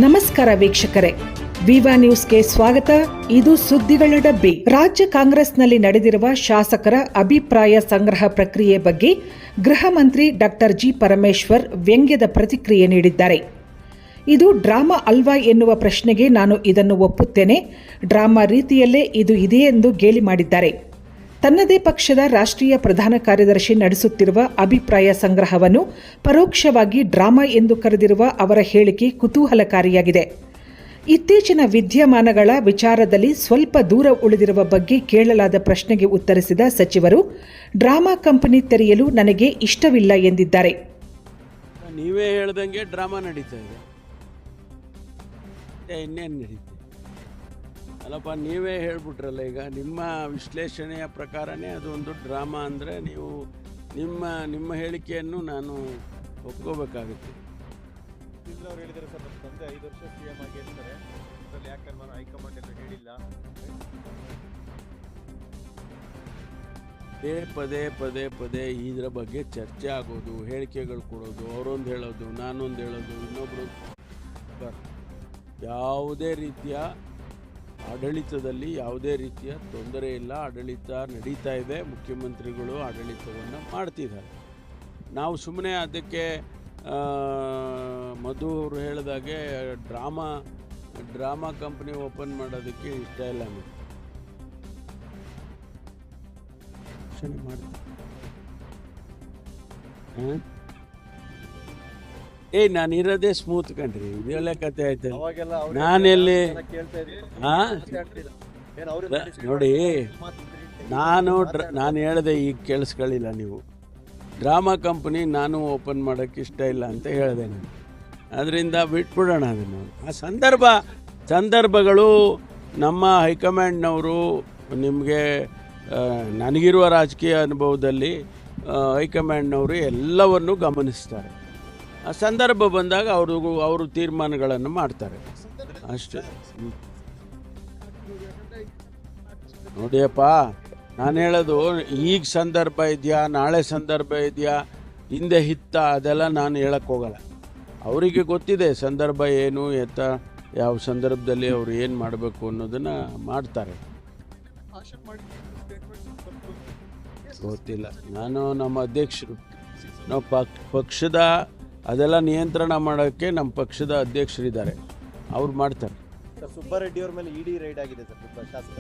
ನಮಸ್ಕಾರ ವೀಕ್ಷಕರೇ, ವಿವಾ ನ್ಯೂಸ್ಗೆ ಸ್ವಾಗತ. ಇದು ಸುದ್ದಿಗಳ ಡಬ್ಬಿ. ರಾಜ್ಯ ಕಾಂಗ್ರೆಸ್ನಲ್ಲಿ ನಡೆದಿರುವ ಶಾಸಕರ ಅಭಿಪ್ರಾಯ ಸಂಗ್ರಹ ಪ್ರಕ್ರಿಯೆ ಬಗ್ಗೆ ಗೃಹ ಮಂತ್ರಿ ಡಾಕ್ಟರ್ ಜಿ ಪರಮೇಶ್ವರ್ ವ್ಯಂಗ್ಯದ ಪ್ರತಿಕ್ರಿಯೆ ನೀಡಿದ್ದಾರೆ. ಇದು ಡ್ರಾಮಾ ಅಲ್ವಾ ಎನ್ನುವ ಪ್ರಶ್ನೆಗೆ ನಾನು ಇದನ್ನು ಒಪ್ಪುತ್ತೇನೆ. ಡ್ರಾಮಾ ರೀತಿಯಲ್ಲೇ ಇದು ಇದೆ ಎಂದು ಗೇಲಿ ಮಾಡಿದ್ದಾರೆ. ತನ್ನದೇ ಪಕ್ಷದ ರಾಷ್ಟ್ರೀಯ ಪ್ರಧಾನ ಕಾರ್ಯದರ್ಶಿ ನಡೆಸುತ್ತಿರುವ ಅಭಿಪ್ರಾಯ ಸಂಗ್ರಹವನ್ನು ಪರೋಕ್ಷವಾಗಿ ಡ್ರಾಮಾ ಎಂದು ಕರೆದಿರುವ ಅವರ ಹೇಳಿಕೆ ಕುತೂಹಲಕಾರಿಯಾಗಿದೆ. ಇತ್ತೀಚಿನ ವಿದ್ಯಮಾನಗಳ ವಿಚಾರದಲ್ಲಿ ಸ್ವಲ್ಪ ದೂರ ಉಳಿದಿರುವ ಬಗ್ಗೆ ಕೇಳಲಾದ ಪ್ರಶ್ನೆಗೆ ಉತ್ತರಿಸಿದ ಸಚಿವರು, ಡ್ರಾಮಾ ಕಂಪನಿ ತೆರೆಯಲು ನನಗೆ ಇಷ್ಟವಿಲ್ಲ ಎಂದಿದ್ದಾರೆ. ನೀವೇ ಹೇಳ್ದಂಗೆ ಡ್ರಾಮಾ ನಡೀತಾ ಇದೆ, ಇನ್ನೇನು ನಡೀತೆ ಅಲ್ಲಪ್ಪ. ನೀವೇ ಹೇಳ್ಬಿಟ್ರಲ್ಲ, ಈಗ ನಿಮ್ಮ ವಿಶ್ಲೇಷಣೆಯ ಪ್ರಕಾರನೇ ಅದು ಒಂದು ಡ್ರಾಮಾ ಅಂದರೆ ನೀವು ನಿಮ್ಮ ಹೇಳಿಕೆಯನ್ನು ನಾನು ಒಪ್ಕೋಬೇಕಾಗುತ್ತೆ. ಅವ್ರು ಹೇಳಿದ್ದಾರೆ ಸರ್, ನಮ್ಮ ತಂದೆ 5 ವರ್ಷ CM ಆಗಿ ಇರ್ತಾರೆ, ಅದರಲ್ಲಿ ಯಾಕೆ ಹೈಕಮಾಂಡ್ ಎಲ್ಲ ಹೇಳಿಲ್ಲ. ಪದೇ ಪದೇ ಇದರ ಬಗ್ಗೆ ಚರ್ಚೆ ಆಗೋದು, ಹೇಳಿಕೆಗಳು ಕೊಡೋದು, ಅವರೊಂದು ಹೇಳೋದು, ನಾನೊಂದು ಹೇಳೋದು, ಇನ್ನೊಬ್ಬರು. ಯಾವುದೇ ರೀತಿಯ ಆಡಳಿತದಲ್ಲಿ ಯಾವುದೇ ರೀತಿಯ ತೊಂದರೆ ಇಲ್ಲ. ಆಡಳಿತ ನಡೀತಾ ಇದೆ, ಮುಖ್ಯಮಂತ್ರಿಗಳು ಆಡಳಿತವನ್ನು ಮಾಡ್ತಿದ್ದಾರೆ. ನಾವು ಸುಮ್ಮನೆ ಅದಕ್ಕೆ ಮಧು ಅವರು ಹೇಳಿದಾಗೆ ಡ್ರಾಮಾ ಕಂಪ್ನಿ ಓಪನ್ ಮಾಡೋದಕ್ಕೆ ಇಷ್ಟ ಇಲ್ಲ. ನಾನಿರೋದೇ ಸ್ಮೂತ್ ಕಣ್ರಿ, ಇದೆಲ್ಲ ಕತೆ ಆಯ್ತು. ನಾನೆಲ್ಲಿ ನೋಡಿ, ನಾನು ಹೇಳಿದೆ, ಈಗ ಕೇಳಿಸ್ಕೊಳ್ಳಿಲ್ಲ ನೀವು. ಡ್ರಾಮಾ ಕಂಪನಿ ನಾನು ಓಪನ್ ಮಾಡೋಕ್ಕೆ ಇಷ್ಟ ಇಲ್ಲ ಅಂತ ಹೇಳಿದೆ ನಾನು. ಅದರಿಂದ ಬಿಟ್ಬಿಡೋಣ ಅದನ್ನು. ಆ ಸಂದರ್ಭಗಳು ನಮ್ಮ ಹೈಕಮಾಂಡ್ನವರು, ನಿಮಗೆ ನನಗಿರುವ ರಾಜಕೀಯ ಅನುಭವದಲ್ಲಿ ಹೈಕಮಾಂಡ್ನವರು ಎಲ್ಲವನ್ನು ಗಮನಿಸ್ತಾರೆ. ಆ ಸಂದರ್ಭ ಬಂದಾಗ ಅವರು ತೀರ್ಮಾನಗಳನ್ನು ಮಾಡ್ತಾರೆ ಅಷ್ಟೇ. ನೋಡಿಯಪ್ಪ, ನಾನು ಹೇಳೋದು, ಈಗ ಸಂದರ್ಭ ಇದೆಯಾ, ನಾಳೆ ಸಂದರ್ಭ ಇದೆಯಾ, ಹಿಂದೆ ಹಿತ್ತ, ಅದೆಲ್ಲ ನಾನು ಹೇಳಕ್ಕೆ ಹೋಗಲ್ಲ. ಅವರಿಗೆ ಗೊತ್ತಿದೆ ಸಂದರ್ಭ ಏನು, ಯಾವ ಸಂದರ್ಭದಲ್ಲಿ ಅವರು ಏನು ಮಾಡಬೇಕು ಅನ್ನೋದನ್ನು ಮಾಡ್ತಾರೆ. ಗೊತ್ತಿಲ್ಲ, ನಾನು ನಮ್ಮ ಅಧ್ಯಕ್ಷರು, ನಾವು ಪಕ್ಷದ ಅದೆಲ್ಲ ನಿಯಂತ್ರಣ ಮಾಡೋಕ್ಕೆ ನಮ್ಮ ಪಕ್ಷದ ಅಧ್ಯಕ್ಷರಿದ್ದಾರೆ, ಅವ್ರು ಮಾಡ್ತಾರೆ. ಸುಬ್ಬಾರೆಡ್ಡಿ ಅವ್ರ ಮೇಲೆ ED ರೈಡ್ ಆಗಿದೆ ಸರ್, ಶಾಸಕ.